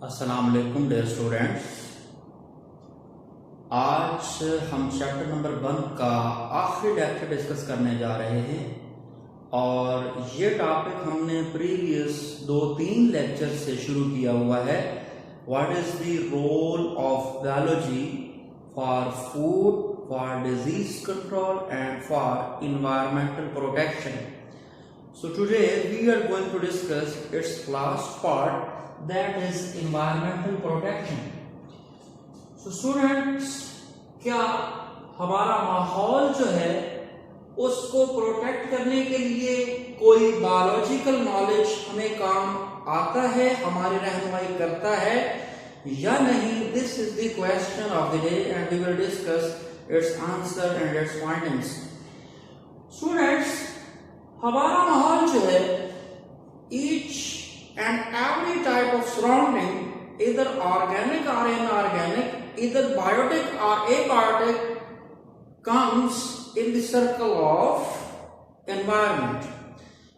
अस्सलाम वालेकुम dear students. आज हम चैप्टर नंबर 1 का आखिरी लेक्चर डिस्कस करने जा रहे हैं और ये टॉपिक हमने प्रीवियस 2-3 लेक्चर से शुरू किया हुआ है। What is the role of biology for food, for disease control and for environmental protection. So today we are going to discuss its last part, that is environmental protection. So students, क्या हमारा माहौल जो है उसको protect करने के लिए कोई बायोलॉजिकल नॉलेज हमें काम आता है, हमारी रहनुमाई करता है या नहीं? This is the question of the day and we will discuss its answer and its findings. Students, हमारा माहौल जो है, each and every type of surrounding, either organic or inorganic, either biotic or abiotic, comes in the circle of environment.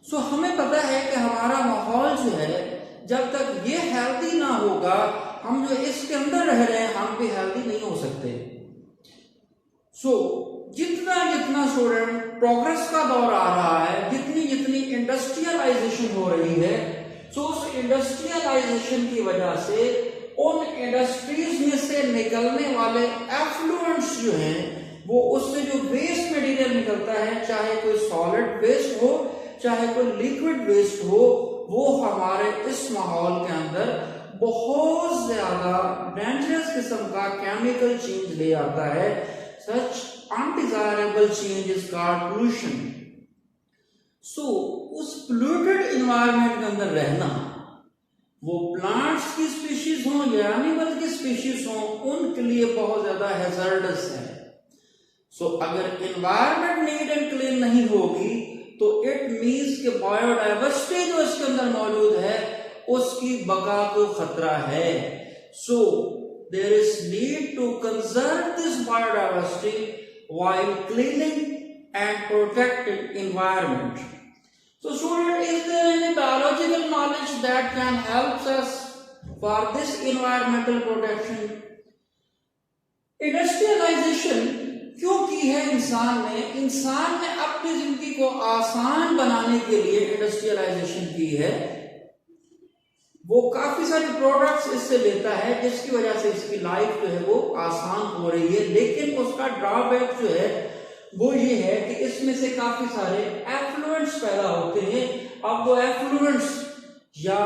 So हमें पता है कि हमारा माहौल जो है, जब तक ये हेल्दी ना होगा, हम जो इसके अंदर रह रहे हैं हम भी हेल्दी नहीं हो सकते। जितना स्टूडेंट प्रोग्रेस का दौर आ रहा है, जितनी इंडस्ट्रियलाइजेशन हो रही है, उस इंडस्ट्रियलाइजेशन की वजह से उन इंडस्ट्रीज में से निकलने वाले एफ्लुएंट्स जो हैं, वो उससे जो वेस्ट मटेरियल निकलता है, चाहे कोई सॉलिड वेस्ट हो चाहे कोई लिक्विड वेस्ट हो, वो हमारे इस माहौल के अंदर बहुत ज्यादा डेंजरस किस्म का केमिकल चेंज ले आता है। Such undesirable change is called pollution. उस polluted environment के अंदर रहना, वो प्लांट्स की स्पीशीज हो या एनिमल की स्पीशीज हो, उनके लिए बहुत ज्यादा हैजर्डस है। अगर एनवायरमेंट नीट एंड क्लीन नहीं होगी तो इट मीन्स कि बायोडाइवर्सिटी जो इसके अंदर मौजूद है उसकी बका को खतरा है। There is need to conserve this biodiversity while cleaning and protecting environment. Student, is there any biological knowledge that can help us for this environmental protection? Industrialization क्यों की है इंसान ने अपनी जिंदगी को आसान बनाने के लिए इंडस्ट्रियलाइजेशन की है। वो काफी सारे प्रोडक्ट्स इससे लेता है जिसकी वजह से इसकी लाइफ जो है वो आसान हो रही है, लेकिन उसका ड्रॉबैक जो है वो ये है कि इसमें से काफी सारे एफ्लुएंट्स पैदा होते हैं। अब वो एफ्लुएंट्स या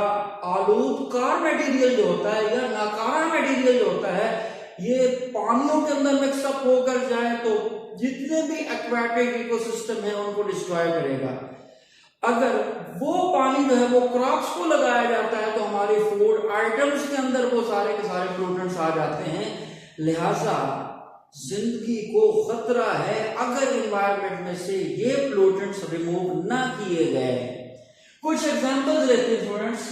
आलूदकार मटेरियल जो होता है या नाकारा मटेरियल जो होता है, ये पानियों के अंदर मिक्सअप होकर जाए तो जितने भी एक्वाटिक इकोसिस्टम है उनको डिस्ट्रॉय करेगा। अगर वो पानी जो है वो क्रॉप्स को लगाया जाता है तो हमारे फूड आइटम्स के अंदर वो सारे के सारे पोल्यूटेंट्स आ जाते हैं। लिहाजा जिंदगी को खतरा है अगर एनवायरनमेंट में से ये पोल्यूटेंट्स रिमूव ना किए गए। कुछ एग्जांपल्स लेते हैं स्टूडेंट्स।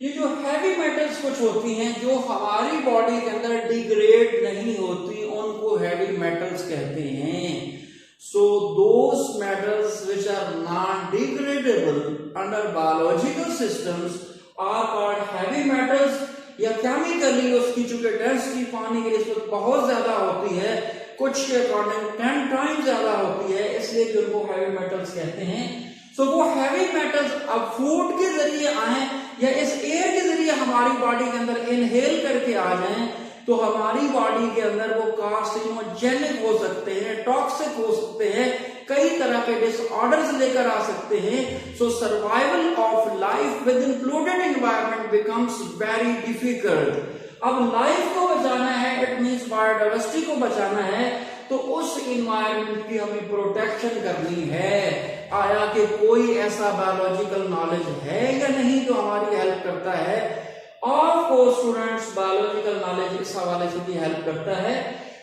ये जो हैवी मेटल्स कुछ होती हैं जो हमारी बॉडी के अंदर डिग्रेड नहीं होती, उनको हैवी मेटल्स कहते हैं। Those metals which are non-degradable under biological systems are called heavy metals, या केमिकली उसकी चूंकि डेंसिटी पानी की निस्बत बहुत ज्यादा होती है, कुछ के अकॉर्डिंग 10 टाइम्स ज्यादा होती है, इसलिए भी उनको हैवी मेटल्स कहते हैं। वो हैवी मेटल्स अब फूड के जरिए आए या इस एयर के जरिए हमारी बॉडी के अंदर इनहेल करके आ जाएं तो हमारी बॉडी के अंदर वो कार्सिनोजेनिक हो सकते हैं, टॉक्सिक हो सकते हैं, कई तरह के डिसऑर्डर्स लेकर आ सकते हैं। Survival of life with in polluted environment becomes very difficult. अब लाइफ को बचाना है, इट मींस बायोडाइवर्सिटी को बचाना है, तो उस एनवायरनमेंट की हमें प्रोटेक्शन करनी है। आया कि कोई ऐसा बायोलॉजिकल नॉलेज है या नहीं जो हमारी हेल्प करता है? Of course students, biological knowledge इस हवाले से भी हेल्प करता है।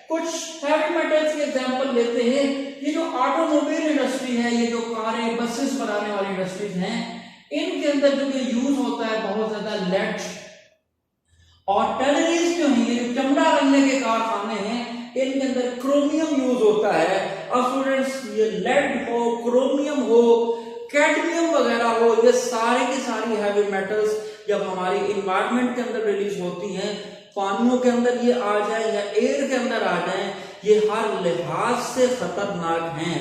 कुछ हैवी मेटल्स के एग्जांपल लेते हैं। ये जो ऑटोमोबाइल इंडस्ट्री है, ये जो कारें बसेस बनाने वाली इंडस्ट्रीज हैं, इनके अंदर जो ये यूज होता है बहुत ज्यादा लेड और टेनरीज जो है, ये चमड़ा रंगने के कारखाने हैं, इनके अंदर क्रोमियम यूज होता है। अब स्टूडेंट्स, ये लेड हो, क्रोमियम हो, कैडमियम वगैरह हो, ये सारी की सारी हैवी मेटल्स जब हमारी इन्वायरमेंट के अंदर रिलीज होती हैं, पानियों के अंदर ये आ जाए या एयर के अंदर आ जाए, ये हर लिहाज से खतरनाक हैं।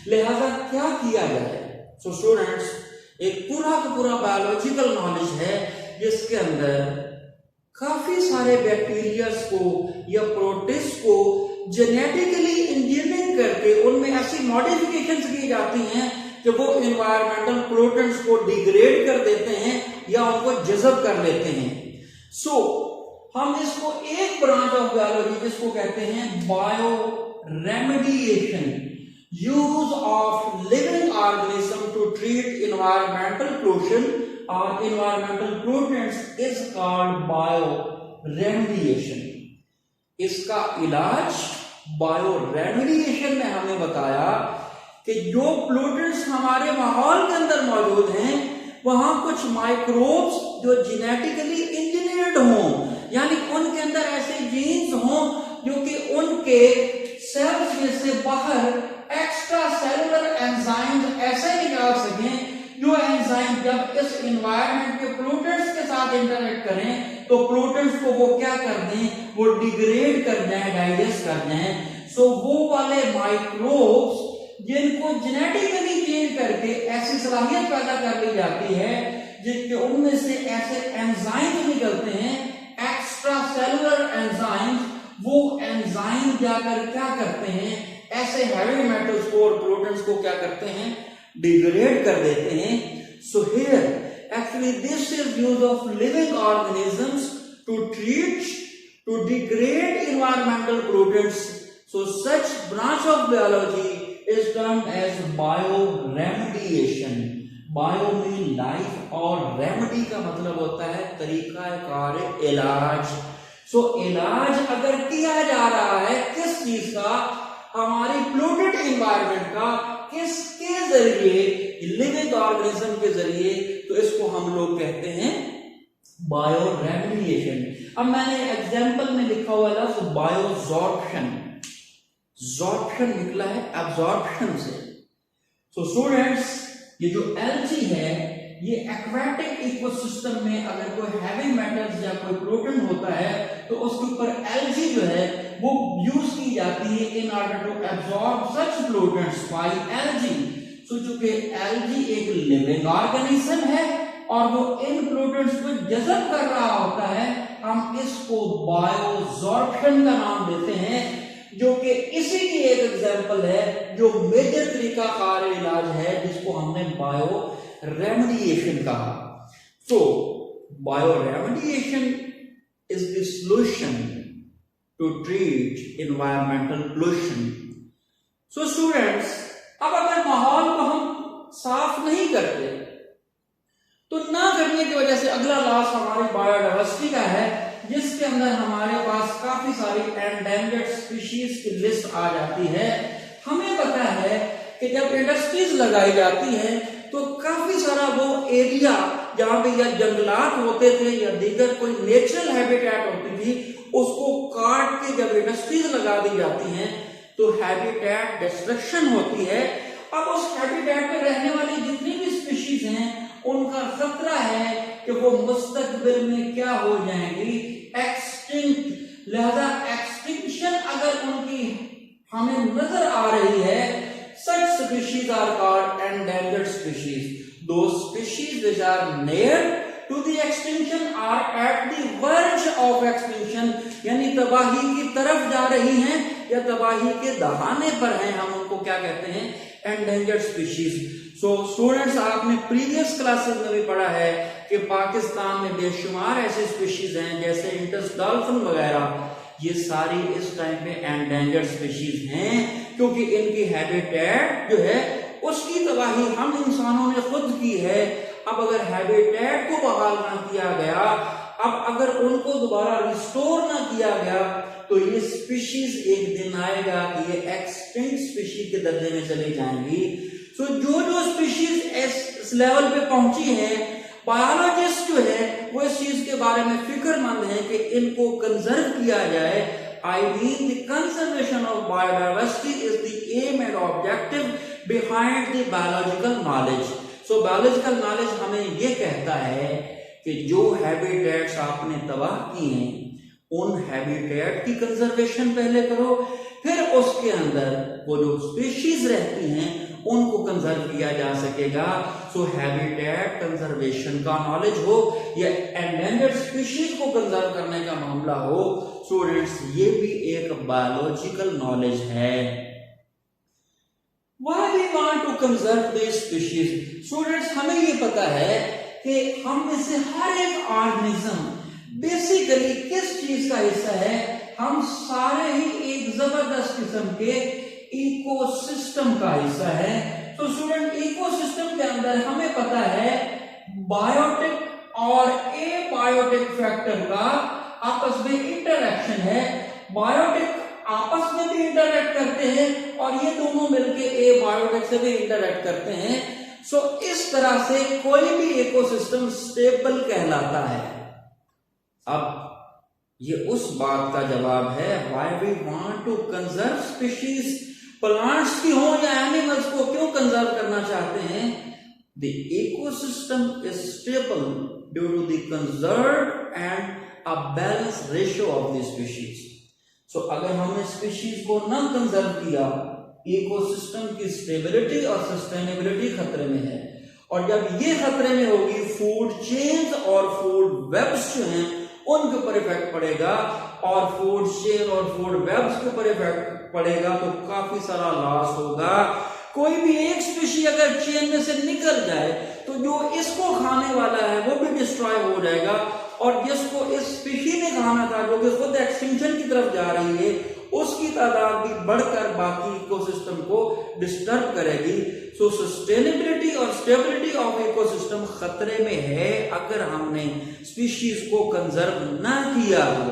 लिहाजा क्या किया जाए? सो स्टूडेंट्स, एक पूरा का पूरा बायोलॉजिकल नॉलेज है जिसके अंदर काफी सारे बैक्टीरियाज को या प्रोटिस्ट को जेनेटिकली इंजीनियरिंग करके उनमें ऐसी मॉडिफिकेशंस की जाती हैं कि वो इन्वायरमेंटल पोल्यूटेंट्स को डिग्रेड कर देते हैं या उनको जज़ब कर लेते हैं। सो हम इसको एक ब्रांच ऑफ बायोलॉजी जिसको कहते हैं bioremediation, use of living organism to treat environmental pollution और environmental pollutants is called bioremediation. इसका इलाज बायो रेमेडिएशन में हमें बताया कि जो पोल्यूटेंट्स हमारे माहौल के अंदर मौजूद हैं वहां कुछ माइक्रोब्स जो जेनेटिकली इंजीनियर्ड हों, यानी उनके अंदर ऐसे जीन्स हों जो कि उनके सेल्स में से बाहर एक्स्ट्रा सेलुलर एंजाइम्स ऐसे निकाल सकें जो एंजाइम जब इस एनवायरनमेंट के पोल्यूटेंट्स के साथ इंटरेक्ट करें तो पोल्यूटेंट्स को वो क्या कर दें, वो डिग्रेड कर जाए, डाइजेस्ट कर जाए। सो वो वाले माइक्रोब्स जिनको जेनेटिकली चेंज करके ऐसी सलाहियत पैदा कर ली जाती है जिनके उनमें से ऐसे एंजाइम्स निकलते हैं, एक्स्ट्रा सेलुलर एंजाइम्स, वो एंजाइम जाकर क्या करते हैं, ऐसे हैवी मेटल्स को और प्रोटीन्स को क्या करते हैं, डिग्रेड कर देते हैं। So here actually this is use of living organisms to treat, to degrade environmental pollutants. So such branch of biology is termed as bioremediation। Bio में लाइफ और रेमेडी का मतलब होता है तरीका कार इलाज। सो इलाज अगर किया जा रहा है किस चीज का, हमारी पोल्यूटेड एनवायरनमेंट का, किसके जरिए, लिविंग ऑर्गेनिज्म के जरिए, तो इसको हम लोग कहते हैं बायो रेमेडिएशन। अब मैंने एग्जाम्पल में लिखा हुआ लफ्ज बायोजॉर्प्शन, जॉर्प्शन निकला है एब्जॉर्प्शन से। सो स्टूडेंट्स, ये जो एल्गी है ये एक्वेटिक इकोसिस्टम में अगर कोई हैवी मेटल्स या कोई प्रोटीन होता है तो उसके ऊपर एल्गी जो है वो यूज की जाती है in order to absorb such pollutants by algae. So चूंकि एल्गी एक लिविंग ऑर्गेनिज्म है और वो इन पोल्यूटेंट्स को जज़ब कर रहा होता है, हम इसको बायोजॉर्प्शन का नाम देते हैं, जो कि इसी की एक एग्जांपल है जो मेजर तरीका कार इलाज है जिसको हमने बायो रेमेडिएशन कहा। So bioremediation is the solution to treat environmental pollution. So students, अब अगर माहौल को हम साफ नहीं करते तो ना करने की वजह से अगला लॉस हमारी बायोडाइवर्सिटी का है, जिसके अंदर हमारे पास काफी सारी एंडेंजर्ड स्पीशीज की लिस्ट आ जाती है। हमें पता है कि जब इंडस्ट्रीज लगाई जाती हैं तो काफी सारा वो एरिया जहां पे या जंगलात होते थे या दीगर कोई नेचुरल हैबिटेट होती थी, उसको काट के जब इंडस्ट्रीज लगा दी जाती हैं तो हैबिटेट डिस्ट्रक्शन होती है। अब उस हैबिटेट में रहने वाली जितनी भी स्पीशीज हैं उनका खतरा है कि वो मुस्तकबिल में क्या हो जाएंगी, एक्सटिंक्ट। लिहाजा एक्सटिंक्शन अगर उनकी हमें नजर आ रही है, such species are called endangered species। Those species which are near to the extinction are at the verge of extinction, यानी तबाही की तरफ जा रही हैं या तबाही के दहाने पर हैं, हम उनको क्या कहते हैं, endangered species। सो स्टूडेंट्स, आपने प्रीवियस क्लासेस में भी पढ़ा है कि पाकिस्तान में बेशुमार ऐसे स्पीशीज हैं जैसे इंटस डॉल्फिन वगैरह, ये सारी इस टाइम पे एंडेंजर्ड स्पीशीज हैं क्योंकि इनकी हैबिटेट जो है उसकी तबाही हम इंसानों ने खुद की है। अब अगर हैबिटेट को बहाल ना किया गया, अब अगर उनको दोबारा रिस्टोर ना किया गया तो ये स्पीशीज एक दिन आएगा कि ये एक्सटिंक्ट स्पीशीज के दर्जे में चली जाएंगी। सो जो स्पीशीज इस लेवल पे पहुंची है, बायोलॉजिस्ट जो है वो इस चीज के बारे में फिक्रमंद है कि इनको कंजर्व किया जाए। I mean the conservation of biodiversity is the aim and objective behind the biological knowledge. So biological knowledge हमें ये कहता है कि जो हैबिटेट्स आपने तबाह किए हैं उन हैबिटेट की कंजर्वेशन पहले करो, फिर उसके अंदर वो जो स्पीशीज रहती हैं उनको कंजर्व किया जा सकेगा। सो हैबिटेट कंजर्वेशन का नॉलेज हो या एंडेंजर्ड स्पीशीज को कंजर्व करने का मामला हो, स्टूडेंट्स ये भी एक बायोलॉजिकल नॉलेज है। Why we want to conserve these species? Students हमें ये पता है कि हम में से हर एक ऑर्गेनिज्म बेसिकली किस चीज का हिस्सा है, हम सारे ही एक जबरदस्त किस्म के इकोसिस्टम का हिस्सा है। तो स्टूडेंट इकोसिस्टम के अंदर हमें पता है बायोटिक और एबायोटिक फैक्टर का आपस में इंटरैक्शन है। बायोटिक आपस में भी इंटरैक्ट करते हैं और ये दोनों मिलके एबायोटिक से भी इंटरैक्ट करते हैं। सो इस तरह से कोई भी इकोसिस्टम स्टेबल कहलाता है। अब ये उस बात का जवाब है why we want to conserve species, plants की हो या एनिमल्स को क्यों कंजर्व करना चाहते हैं। The ecosystem is stable due to the conserved and a balance ratio of the species. So अगर हमने स्पीशीज को न कंजर्व किया, इकोसिस्टम की स्टेबिलिटी और सस्टेनेबिलिटी खतरे में है, और जब ये खतरे में होगी फूड चेन्स और फूड वेब्स जो हैं उनके ऊपर इफेक्ट पड़ेगा, और फूड चेन और फूड वेब्स के ऊपर इफेक्ट पड़ेगा तो काफी सारा लॉस होगा। कोई भी एक स्पीशी अगर चेन में से निकल जाए तो जो इसको खाने वाला है वो भी डिस्ट्रॉय हो जाएगा, और जिसको इस स्पीशी ने खाना था जो कि खुद एक्सटिंक्शन की तरफ जा रही है उसकी तादाद भी बढ़कर बाकी इकोसिस्टम को डिस्टर्ब करेगी। सो सस्टेनेबिलिटी और स्टेबिलिटी ऑफ इकोसिस्टम खतरे में है अगर हमने स्पीशीज को कंजर्व ना किया तो।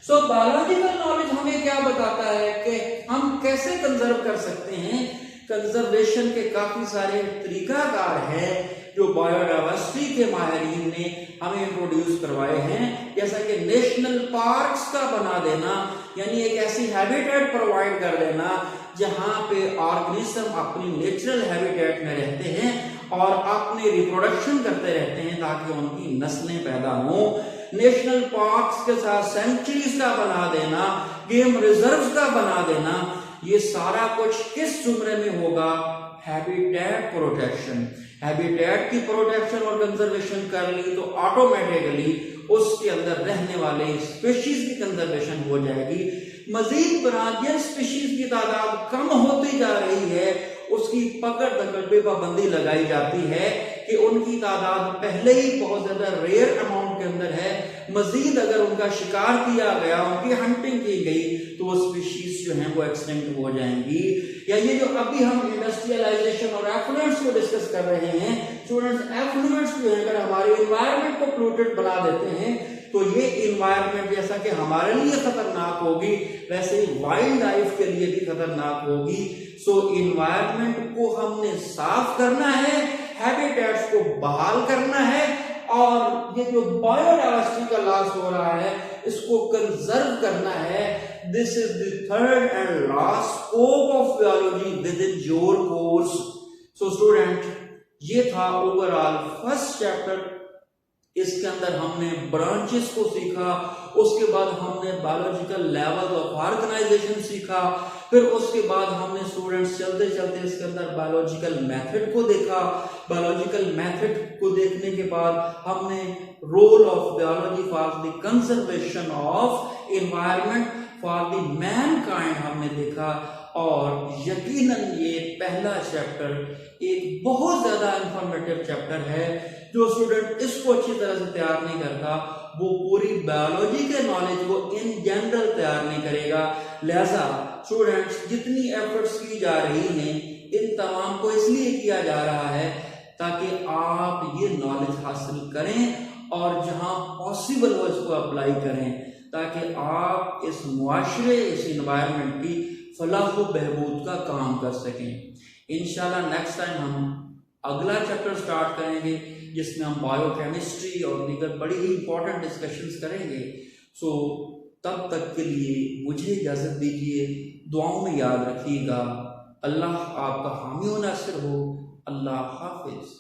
सो बायोलॉजिकल नॉलेज हमें क्या बताता है कि हम कैसे कंजर्व कर सकते हैं। कंजर्वेशन के काफी सारे तरीकाकार हैं जो बायोडाइवर्सिटी के माहिरीन ने हमें इंट्रोड्यूस करवाए हैं, जैसा कि नेशनल पार्क्स का बना देना, यानी एक ऐसी हैबिटेट प्रोवाइड कर देना जहां पे ऑर्गेनिज्म अपनी नेचुरल हैबिटेट में रहते हैं और अपने रिप्रोडक्शन करते रहते हैं ताकि उनकी नस्लें पैदा हों। नेशनल पार्क्स के साथ सेंचुरीज का बना देना, गेम रिजर्व्स का बना देना, ये सारा कुछ किस जुमरे में होगा, हैबिटेट प्रोटेक्शन। हैबिटेट की प्रोटेक्शन और कंजर्वेशन कर ली तो ऑटोमेटिकली उसके अंदर रहने वाले स्पीशीज की कंजर्वेशन हो जाएगी। मजीद ब्रांचियल स्पीशीज की तादाद कम होती जा रही है, उसकी पकड़ दकड़ पे पाबंदी लगाई जाती है कि उनकी तादाद पहले ही बहुत ज्यादा रेयर अमाउंट के अंदर है। मजीद अगर उनका शिकार किया गया, उनकी हंटिंग की गई तो वो स्पीशीज जो हैं वो एक्सटिंक्ट हो जाएंगी। या ये जो अभी हम इंडस्ट्रियलाइजेशन और एफ्लुएंट्स को डिस्कस कर रहे हैं, स्टूडेंट्स एफ्लुएंट्स जो है अगर हमारे एनवायरनमेंट को पोल्यूटेड बना देते हैं तो ये इन्वायरमेंट जैसा कि हमारे लिए खतरनाक होगी वैसे ही वाइल्ड लाइफ के लिए भी खतरनाक होगी। सो इन्वायरमेंट को हमने साफ करना है, हैबिटेट्स को बहाल करना है, और ये जो बायोडाइवर्सिटी का लॉस हो रहा है इसको कंजर्व करना है। This is the third and last scope of biology with in your course. So student ये था ओवरऑल फर्स्ट चैप्टर। इसके अंदर हमने ब्रांचेस को सीखा, उसके बाद हमने बायोलॉजिकल लेवल ऑफ ऑर्गेनाइजेशन सीखा, फिर उसके बाद हमने स्टूडेंट्स चलते चलते इसके अंदर बायोलॉजिकल मेथड को देखा। बायोलॉजिकल मेथड को देखने के बाद हमने role of biology for the conservation of environment for the mankind हमने देखा, और यकीनन ये पहला चैप्टर एक बहुत ज्यादा इंफॉर्मेटिव चैप्टर है। जो स्टूडेंट इसको अच्छी तरह से तैयार नहीं करता वो पूरी बायोलॉजी के नॉलेज को इन जनरल तैयार नहीं करेगा। लिहाजा स्टूडेंट्स जितनी एफर्ट्स की जा रही हैं इन तमाम को इसलिए किया जा रहा है ताकि आप ये नॉलेज हासिल करें और जहां पॉसिबल हो इसको अप्लाई करें, ताकि आप इस मुआशरे, इस इन्वायरमेंट की फलाह व बहबूद का काम कर सकें। इंशाल्लाह नेक्स्ट टाइम हम अगला चैप्टर स्टार्ट करेंगे जिसमें हम बायोकेमिस्ट्री और दीगर बड़ी ही इंपॉर्टेंट डिस्कशंस करेंगे। सो तब तक के लिए मुझे इजाज़त दीजिए, दुआओं में याद रखिएगा। अल्लाह आपका हामी व नासिर हो। अल्लाह हाफिज।